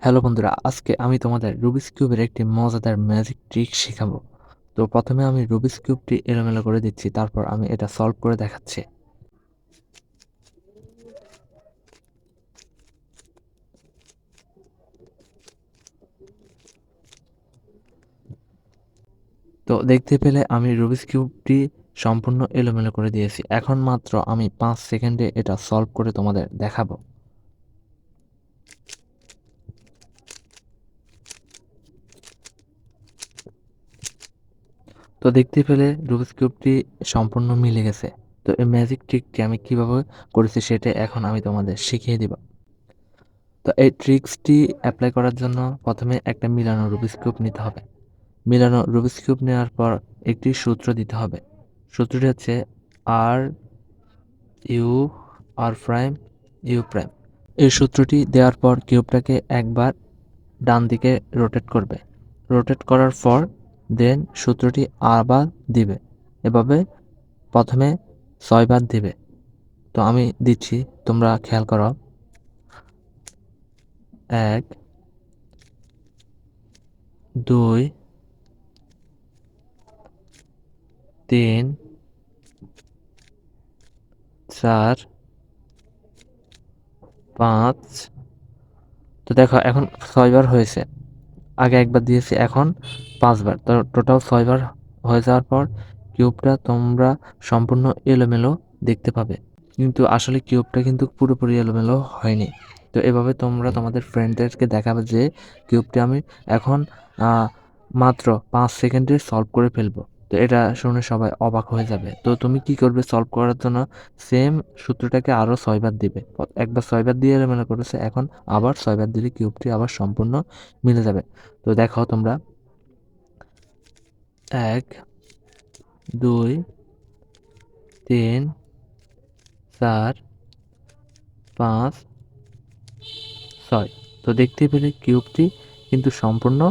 Hello বন্ধুরা, আজকে আমি তোমাদের রুবিক্স কিউবের একটি মজাদার ম্যাজিক ট্রিক শেখাবো। তো প্রথমে আমি রুবিক্স কিউবটি এলোমেলো করে দিচ্ছি, তারপর আমি এটা সলভ করে দেখাচ্ছি। তো দেখতে পেলে আমি রুবিক্স কিউবটি সম্পূর্ণ এলোমেলো করে দিয়েছি। এখন মাত্র আমি 5 সেকেন্ডে এটা সলভ করে তোমাদের দেখাবো। তো দেখতে পেলে রুবিক্স কিউবটি সম্পূর্ণ মিলে গেছে। তো এই ম্যাজিক ট্রিকটি আমি কিভাবে করেছি সেটা এখন আমি তোমাদের শিখিয়ে দিব। তো এই ট্রিক্সটি অ্যাপ্লাই করার জন্য প্রথমে একটা মিলানো রুবিক্স কিউব নিতে হবে। মিলানো রুবিক্স কিউব নেওয়ার পর একটি সূত্র দিতে হবে। সূত্রটি হচ্ছে R U R prime U prime. এই সূত্রটি দেওয়ার পর কিউবটাকে একবার ডান দিকে রোটেট করবে। রোটেট করার পর দেন সূত্রটি আবার দিবে। এভাবে প্রথমে 6 বার দিবে। তো আমি দিচ্ছি, তোমরা খেয়াল করো। 1 2 3 4 5। তো দেখো এখন 6 বার হয়েছে। আগে একবার দিয়েছি, এখন 5 বার। তো টোটাল 6 বার হয়ে যাওয়ার পর কিউবটা তোমরা সম্পূর্ণ এলোমেলো দেখতে পাবে, কিন্তু আসলে কিউবটা কিন্তু পুরোপুরি এলোমেলো হয়নি। তো এভাবে তোমরা তোমাদের ফ্রেন্ডদেরকে দেখাবে যে কিউবটি আমি এখন মাত্র 5 সেকেন্ডে সলভ করে ফেলবো। তো এটা শুনে সবাই অবাক হয়ে যাবে। তো তুমি কি করবে সলভ করার জন্য? সেম সূত্রটাকে আরও 6 বার দিবে। একবার 6 বার দিয়ে এলোমেলো করেছে, এখন আবার 6 বার দিলে কিউবটি আবার সম্পূর্ণ মিলে যাবে। তো দেখো তোমরা, 1 2 3 4 5 6। তো দেখতে পেলে কিউবটি কিন্তু সম্পূর্ণ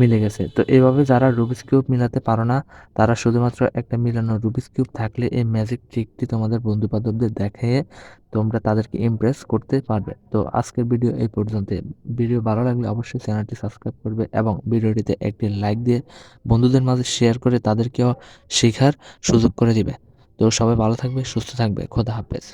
মিলে গেছে। তো এভাবে যারা রুবিক্স কিউব মিলাতে পারো না, তারা শুধুমাত্র একটা মিলানো রুবিক্স কিউব থাকলে এই ম্যাজিক ট্রিকটি তোমাদের বন্ধু-বান্ধবদের দেখিয়ে তোমরা তাদেরকে ইমপ্রেস করতে পারবে। তো আজকের ভিডিও এই পর্যন্তই। ভিডিও ভালো লাগলে অবশ্যই চ্যানেলটি সাবস্ক্রাইব করবে এবং ভিডিওটিতে একটি লাইক দিয়ে বন্ধুদের মাঝে শেয়ার করে তাদেরকেও শেখার সুযোগ করে দিবে। তো সবাই ভালো থাকবে, সুস্থ থাকবে। খোদা হাফেজ।